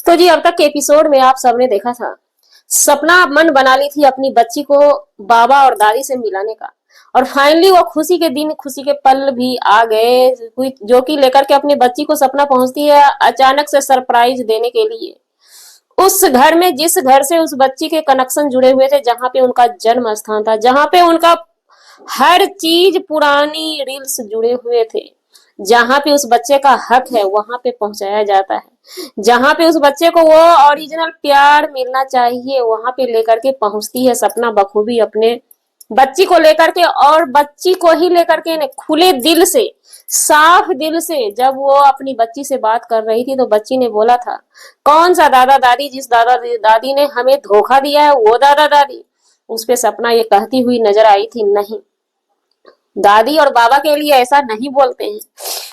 तो जी अब तक के एपिसोड में आप सबने देखा था, सपना मन बना ली थी अपनी बच्ची को बाबा और दादी से मिलाने का। और फाइनली वो खुशी के दिन, खुशी के पल भी आ गए, जो कि लेकर के अपनी बच्ची को सपना पहुंचती है अचानक से सरप्राइज देने के लिए उस घर में, जिस घर से उस बच्ची के कनेक्शन जुड़े हुए थे, जहां पे उनका जन्म स्थान था, जहां पे उनका हर चीज पुरानी रील्स जुड़े हुए थे, जहां पे उस बच्चे का हक है वहां पे पहुंचाया जाता है, जहां पे उस बच्चे को वो ओरिजिनल प्यार मिलना चाहिए वहां पे लेकर के पहुंचती है सपना बखूबी अपने बच्ची को लेकर के। और बच्ची को ही लेकर के खुले दिल से, साफ दिल से जब वो अपनी बच्ची से बात कर रही थी तो बच्ची ने बोला था, कौन सा दादा दादी, जिस दादा दादी ने हमें धोखा दिया है वो दादा दादी। उस पे सपना ये कहती हुई नजर आई थी, नहीं, दादी और बाबा के लिए ऐसा नहीं बोलते हैं।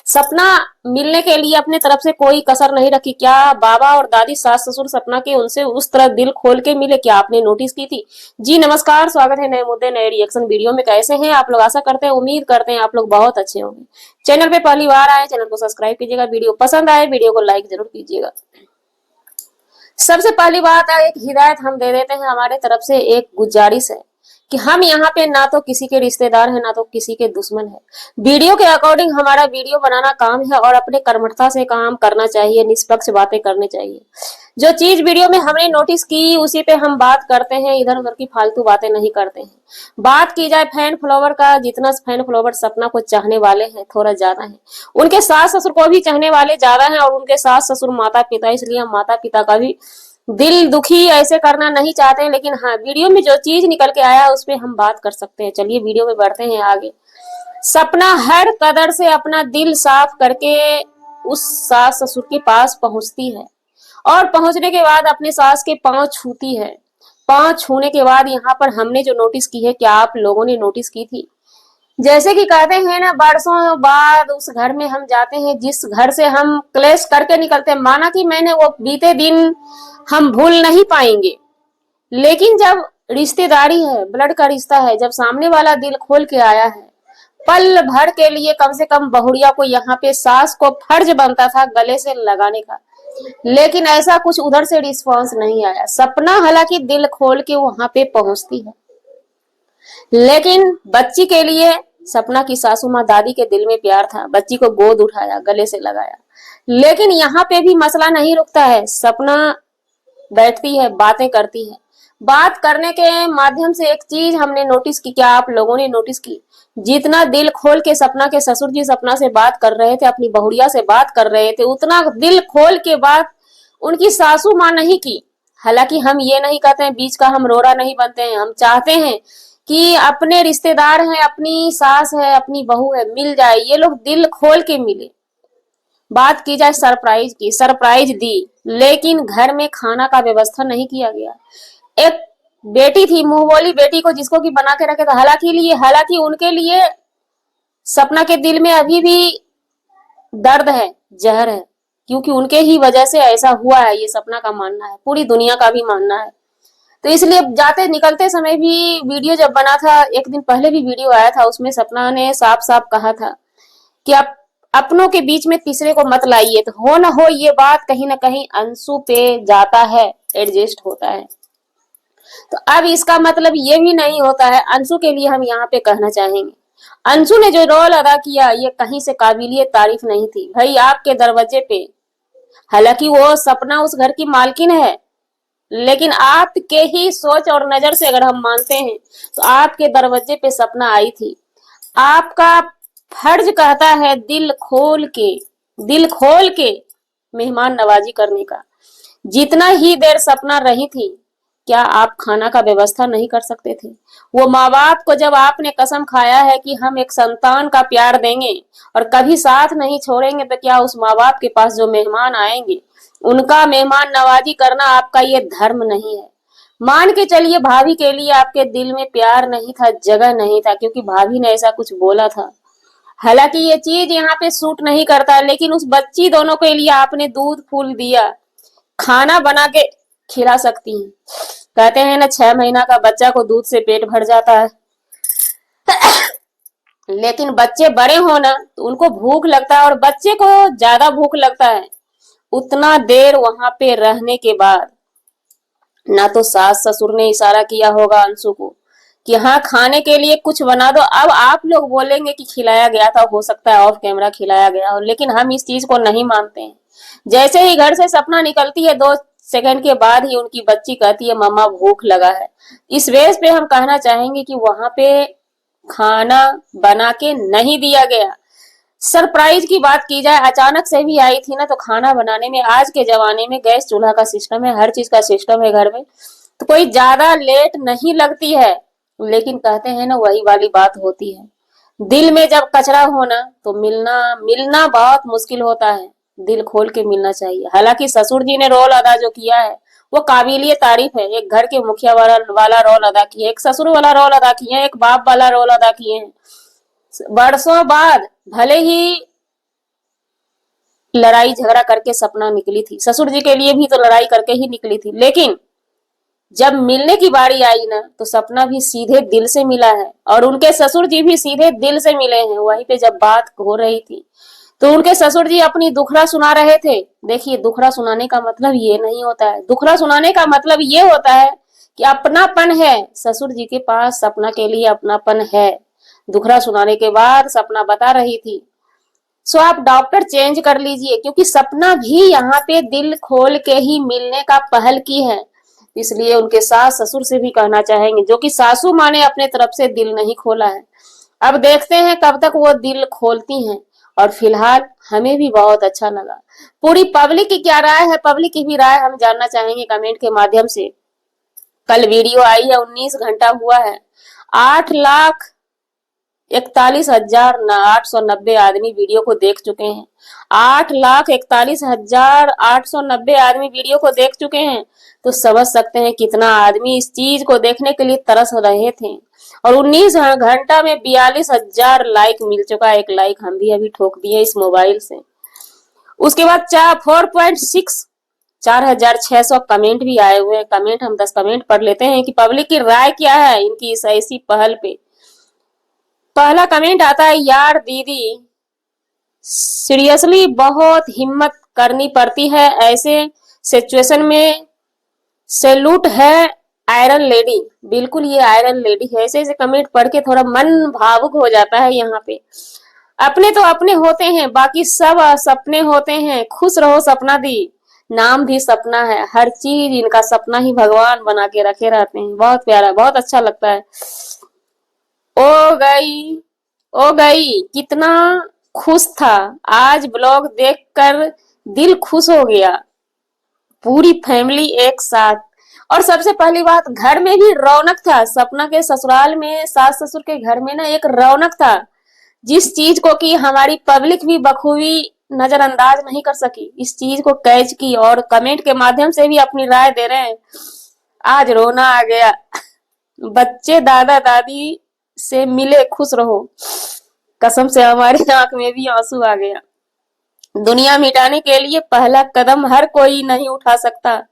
सपना मिलने के लिए अपने तरफ से कोई कसर नहीं रखी। क्या बाबा और दादी, सास ससुर सपना के उनसे उस तरह दिल खोल के मिले? क्या आपने नोटिस की थी? जी नमस्कार, स्वागत है नए मुद्दे नए रिएक्शन वीडियो में। कैसे हैं आप लोग? आशा करते हैं, उम्मीद करते हैं आप लोग बहुत अच्छे होंगे। चैनल पे पहली बार आए, चैनल को सब्सक्राइब कीजिएगा, वीडियो पसंद आए वीडियो को लाइक जरूर कीजिएगा। सबसे पहली बात, एक हिदायत हम दे देते हैं, हमारे तरफ से एक गुजारिश है कि हम यहाँ पे ना तो किसी के रिश्तेदार हैं ना तो किसी के दुश्मन है। वीडियो के अकॉर्डिंग हमारा वीडियो बनाना काम है और अपने कर्मठता से काम करना चाहिए, निष्पक्ष बातें करनी चाहिए। जो चीज वीडियो में हमने नोटिस की उसी पे हम बात करते हैं, इधर उधर की फालतू बातें नहीं करते हैं। बात की जाए फैन फॉलोवर का, जितना फैन फॉलोवर सपना को चाहने वाले हैं थोड़ा ज्यादा है, उनके सास ससुर को भी चाहने वाले ज्यादा हैं, और उनके सास ससुर माता पिता, इसलिए हम माता पिता का भी दिल दुखी ऐसे करना नहीं चाहते हैं। लेकिन हाँ, वीडियो में जो चीज निकल के आया उस पर हम बात कर सकते हैं। चलिए वीडियो में बढ़ते हैं आगे। सपना हर कदर से अपना दिल साफ करके उस सास ससुर के पास पहुंचती है, और पहुंचने के बाद अपने सास के पांव छूती है। पांव छूने के बाद यहाँ पर हमने जो नोटिस की है, क्या आप लोगों ने नोटिस की थी? जैसे कि कहते हैं ना, बरसों बाद उस घर में हम जाते हैं जिस घर से हम क्लेश करके निकलते हैं, माना कि मैंने वो बीते दिन हम भूल नहीं पाएंगे, लेकिन जब रिश्तेदारी है, ब्लड का रिश्ता है, जब सामने वाला दिल खोल के आया है, पल भर के लिए कम से कम बहुरिया को, यहाँ पे सास को फर्ज बनता था गले से लगाने का, लेकिन ऐसा कुछ उधर से रिस्पॉन्स नहीं आया। सपना हालांकि दिल खोल के वहां पे पहुंचती है, लेकिन बच्ची के लिए सपना की सासू माँ दादी के दिल में प्यार था, बच्ची को गोद उठाया, गले से लगाया। लेकिन यहाँ पे भी मसला नहीं रुकता है। सपना बैठती है, बातें करती है। बात करने के माध्यम से एक चीज हमने नोटिस की, क्या आप लोगों ने नोटिस की? जितना दिल खोल के सपना के ससुर जी सपना से बात कर रहे थे, अपनी बहुरिया से बात कर रहे थे, उतना दिल खोल के बात उनकी सासू माँ नहीं की। हालांकि हम ये नहीं कहते हैं, बीच का हम रोड़ा नहीं बनते हैं। हम चाहते हैं कि अपने रिश्तेदार हैं, अपनी सास है, अपनी बहू है, मिल जाए, ये लोग दिल खोल के मिले। बात की जाए सरप्राइज की, सरप्राइज दी, लेकिन घर में खाना का व्यवस्था नहीं किया गया। एक बेटी थी, मुंह बोली बेटी को, जिसको कि बना के रखे था। हालांकि उनके लिए सपना के दिल में अभी भी दर्द है, जहर है, क्योंकि उनके ही वजह से ऐसा हुआ है, ये सपना का मानना है, पूरी दुनिया का भी मानना है। तो इसलिए जाते निकलते समय भी, वीडियो जब बना था, एक दिन पहले भी वीडियो आया था, उसमें सपना ने साफ साफ कहा था कि आप अपनों के बीच में तीसरे को मत लाइए। तो हो ना हो ये बात कहीं ना कहीं अंशु पे जाता है, एडजस्ट होता है। तो अब इसका मतलब ये भी नहीं होता है, अंशु के लिए हम यहाँ पे कहना चाहेंगे, अंशु ने जो रोल अदा किया ये कहीं से काबिलियत तारीफ नहीं थी। भाई आपके दरवाजे पे, हालांकि वो सपना उस घर की मालकिन है, लेकिन आपके ही सोच और नजर से अगर हम मानते हैं तो आपके दरवाजे पे सपना आई थी। आपका फर्ज कहता है दिल खोल के मेहमान नवाजी करने का। जितना ही देर सपना रही थी, क्या आप खाना का व्यवस्था नहीं कर सकते थे? वो माँ बाप को जब आपने कसम खाया है कि हम एक संतान का प्यार देंगे और कभी साथ नहीं छोड़ेंगे, तो क्या उस माँ बाप के पास जो मेहमान आएंगे उनका मेहमान नवाजी करना आपका ये धर्म नहीं है? मान के चलिए भाभी के लिए आपके दिल में प्यार नहीं था, जगह नहीं था, क्योंकि भाभी ने ऐसा कुछ बोला था। हालांकि ये चीज यहाँ पे सूट नहीं करता, लेकिन उस बच्ची दोनों के लिए आपने दूध फूल दिया, खाना बना के खिला सकती हैं। कहते हैं ना, 6 महीना का बच्चा को दूध से पेट भर जाता है, लेकिन बच्चे बड़े हो ना तो उनको भूख लगता है, और बच्चे को ज्यादा भूख लगता है। उतना देर वहां पे रहने के बाद ना तो सास ससुर ने इशारा किया होगा अंशु को कि हाँ खाने के लिए कुछ बना दो। अब आप लोग बोलेंगे कि खिलाया गया था, हो सकता है ऑफ कैमरा खिलाया गया हो, लेकिन हम इस चीज को नहीं मानते हैं। जैसे ही घर से सपना निकलती है 2 सेकंड के बाद ही उनकी बच्ची कहती है मम्मा भूख लगा है। इस बेस पे हम कहना चाहेंगे कि वहां पे खाना बना के नहीं दिया गया। सरप्राइज की बात की जाए, अचानक से भी आई थी ना, तो खाना बनाने में आज के जमाने में गैस चूल्हा का सिस्टम है, हर चीज का सिस्टम है घर में, तो कोई ज्यादा लेट नहीं लगती है। लेकिन कहते हैं ना वही वाली बात होती है, दिल में जब कचरा होना तो मिलना मिलना बहुत मुश्किल होता है। दिल खोल के मिलना चाहिए। हालांकि ससुर जी ने रोल अदा जो किया है वो काबिलिए तारीफ है। एक घर के मुखिया वाला रोल अदा किए, एक ससुर वाला रोल अदा किए, एक बाप वाला रोल अदा किए हैं। बरसों बाद भले ही लड़ाई झगड़ा करके सपना निकली थी, ससुर जी के लिए भी तो लड़ाई करके ही निकली थी, लेकिन जब मिलने की बारी आई ना तो सपना भी सीधे दिल से मिला है और उनके ससुर जी भी सीधे दिल से मिले हैं। वहीं पे जब बात हो रही थी तो उनके ससुर जी अपनी दुखड़ा सुना रहे थे। देखिए दुखड़ा सुनाने का मतलब ये नहीं होता है, दुखड़ा सुनाने का मतलब ये होता है कि अपनापन है। ससुर जी के पास सपना के लिए अपनापन है। दुखड़ा सुनाने के बाद सपना बता रही थी, सो आप डॉक्टर चेंज कर लीजिए, क्योंकि सपना भी यहाँ पे दिल खोल के ही मिलने का पहल की है। इसलिए उनके सास ससुर से भी कहना चाहेंगे, जो कि सासू माँ ने अपने तरफ से दिल नहीं खोला है। अब देखते हैं कब तक वो दिल खोलती हैं। और फिलहाल हमें भी बहुत अच्छा लगा। पूरी पब्लिक की क्या राय है, पब्लिक की भी राय हम जानना चाहेंगे कमेंट के माध्यम से। कल वीडियो आई है, 19 घंटा हुआ है, 8,41,890 आदमी वीडियो को देख चुके हैं। 8,41,890 आदमी वीडियो को देख चुके हैं। तो समझ सकते हैं कितना आदमी इस चीज को देखने के लिए तरस रहे थे। और 19 घंटा में 42,000 लाइक मिल चुका है। एक लाइक हम भी अभी ठोक दिए इस मोबाइल से। उसके बाद 4,600 कमेंट भी आए हुए हैं। कमेंट हम 10 कमेंट पढ़ लेते हैं कि पब्लिक की राय क्या है इनकी इस ऐसी पहल पे। पहला कमेंट आता है, यार दीदी सीरियसली बहुत हिम्मत करनी पड़ती है ऐसे सिचुएशन में, सैल्यूट है आयरन लेडी। बिल्कुल ये आयरन लेडी है। ऐसे ऐसे कमेंट पढ़ के थोड़ा मन भावुक हो जाता है। यहाँ पे अपने तो अपने होते हैं, बाकी सब सपने होते हैं। खुश रहो सपना दी, नाम भी सपना है। हर चीज इनका सपना ही भगवान बना के रखे रहते हैं। बहुत प्यारा, बहुत अच्छा लगता है। ओ गई, ओ गई, कितना खुश था। आज ब्लॉग देखकर दिल खुश हो गया। पूरी फैमिली एक साथ। और सबसे पहली बात, घर में भी रौनक था। सपना के ससुराल में, सास ससुर के घर में ना एक रौनक था, जिस चीज को कि हमारी पब्लिक भी बखूबी नजरअंदाज नहीं कर सकी। इस चीज को कैच की और कमेंट के माध्यम से भी अपनी राय दे रहे हैं। आज रोना आ गया। बच्चे दादा दादी से मिले, खुश रहो। कसम से हमारी आंख में भी आंसू आ गया। दुनिया मिटाने के लिए पहला कदम हर कोई नहीं उठा सकता।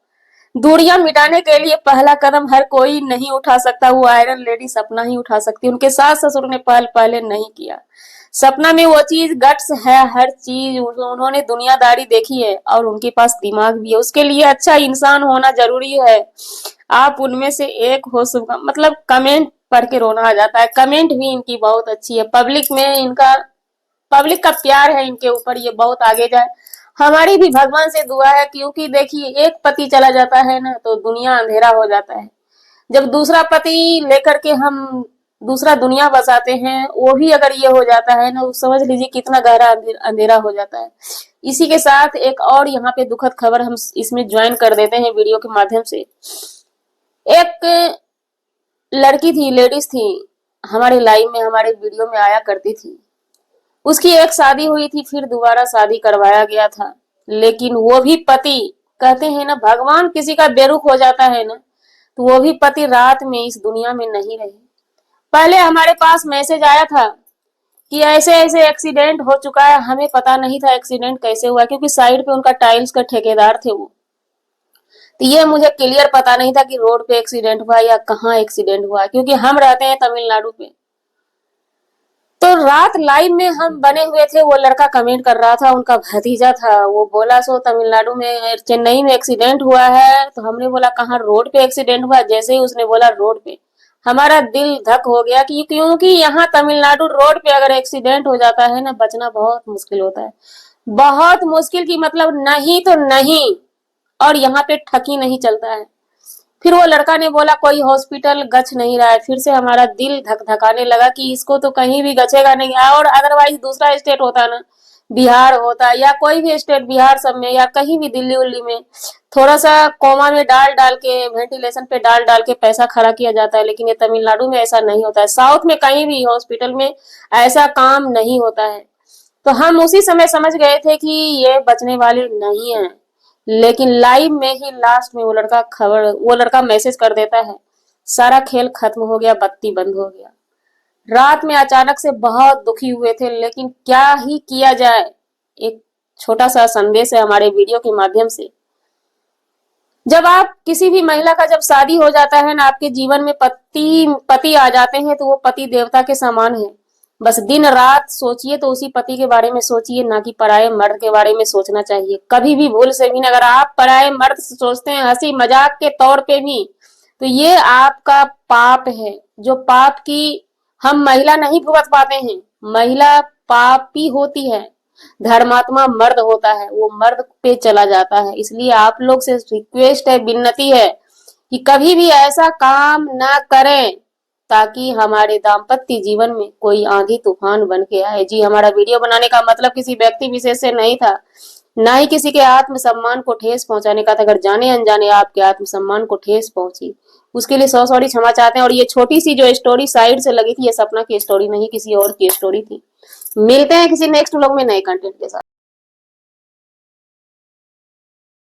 दूरियां मिटाने के लिए पहला कदम हर कोई नहीं उठा सकता। वो आयरन लेडी सपना ही उठा सकती। उनके सास ससुर ने पहले नहीं किया। सपना में वो चीज गट्स है, हर चीज उन्होंने दुनियादारी देखी है और उनके पास दिमाग भी है। उसके लिए अच्छा इंसान होना जरूरी है। आप उनमें से एक हो। शुभ मतलब कमेंट पढ़ के रोना आ जाता है। कमेंट भी इनकी बहुत अच्छी है। पब्लिक में इनका, पब्लिक का प्यार है इनके ऊपर, ये बहुत आगे जाए। हमारी भी भगवान से दुआ है, क्योंकि देखिए एक पति चला जाता है ना तो दुनिया अंधेरा हो जाता है। जब दूसरा पति लेकर के हम दूसरा दुनिया बसाते हैं, वो भी अगर ये हो जाता है ना, समझ लीजिए कितना गहरा अंधेरा हो जाता है। इसी के साथ एक और यहाँ पे दुखद खबर हम इसमें ज्वाइन कर देते हैं वीडियो के माध्यम से। एक लड़की थी, लेडीज थी, हमारे लाइव में, हमारे वीडियो में आया करती थी। उसकी एक शादी हुई थी, फिर दोबारा शादी करवाया गया था, लेकिन वो भी पति, कहते हैं ना भगवान किसी का बेरुख हो जाता है ना, तो वो भी पति रात में इस दुनिया में नहीं रहे। पहले हमारे पास मैसेज आया था कि ऐसे ऐसे एक्सीडेंट हो चुका है। हमें पता नहीं था एक्सीडेंट कैसे हुआ, क्योंकि साइड पे उनका टाइल्स का ठेकेदार थे वो। तो ये मुझे क्लियर पता नहीं था कि रोड पे एक्सीडेंट हुआ या कहाँ एक्सीडेंट हुआ, क्योंकि हम रहते हैं तमिलनाडु पे। तो रात लाइव में हम बने हुए थे, वो लड़का कमेंट कर रहा था, उनका भतीजा था, वो बोला सो तमिलनाडु में चेन्नई में एक्सीडेंट हुआ है। तो हमने बोला कहाँ, रोड पे एक्सीडेंट हुआ। जैसे ही उसने बोला रोड पे, हमारा दिल धक हो गया कि क्योंकि यहाँ तमिलनाडु रोड पे अगर एक्सीडेंट हो जाता है ना, बचना बहुत मुश्किल होता है। बहुत मुश्किल की मतलब नहीं तो नहीं, और यहाँ पे ठकी नहीं चलता है। फिर वो लड़का ने बोला कोई हॉस्पिटल गच नहीं रहा है। फिर से हमारा दिल धक धकाने लगा कि इसको तो कहीं भी गचेगा नहीं। और अदरवाइज दूसरा स्टेट होता ना, बिहार होता या कोई भी स्टेट, बिहार सब में या कहीं भी दिल्ली उल्ली में, थोड़ा सा कोमा में डाल डाल के, वेंटिलेशन पे डाल डाल के पैसा खड़ा किया जाता है। लेकिन ये तमिलनाडु में ऐसा नहीं होता है, साउथ में कहीं भी हॉस्पिटल में ऐसा काम नहीं होता है। तो हम उसी समय समझ गए थे कि ये बचने वाले नहीं है। लेकिन लाइव में ही लास्ट में वो लड़का मैसेज कर देता है, सारा खेल खत्म हो गया, बत्ती बंद हो गया। रात में अचानक से बहुत दुखी हुए थे, लेकिन क्या ही किया जाए। एक छोटा सा संदेश है हमारे वीडियो के माध्यम से। जब आप किसी भी महिला का जब शादी हो जाता है ना, आपके जीवन में पति आ जाते हैं, तो वो पति देवता के समान है। बस दिन रात सोचिए तो उसी पति के बारे में सोचिए, ना कि पराये मर्द के बारे में सोचना चाहिए कभी भी, भूल से भी। अगर आप पराये मर्द से सोचते हैं हंसी मजाक के तौर पे भी, तो ये आपका पाप है। जो पाप की हम महिला नहीं भुगत पाते हैं, महिला पापी होती है, धर्मात्मा मर्द होता है, वो मर्द पे चला जाता है। इसलिए आप लोग से रिक्वेस्ट है, विनती है कि कभी भी ऐसा काम ना करें, ताकि हमारे दाम्पत्य जीवन में कोई आंधी तूफान बन के आए। जी, हमारा वीडियो बनाने का मतलब किसी व्यक्ति विशेष से नहीं था, ना ही किसी के आत्मसम्मान को ठेस पहुंचाने का था। अगर जाने अनजाने आपके आत्मसम्मान को ठेस पहुंची, उसके लिए सौ सॉरी क्षमा चाहते हैं। और ये छोटी सी जो स्टोरी साइड से लगी थी, ये सपना की स्टोरी नहीं, किसी और की स्टोरी थी। मिलते हैं किसी नेक्स्ट व्लॉग में नए कंटेंट के साथ।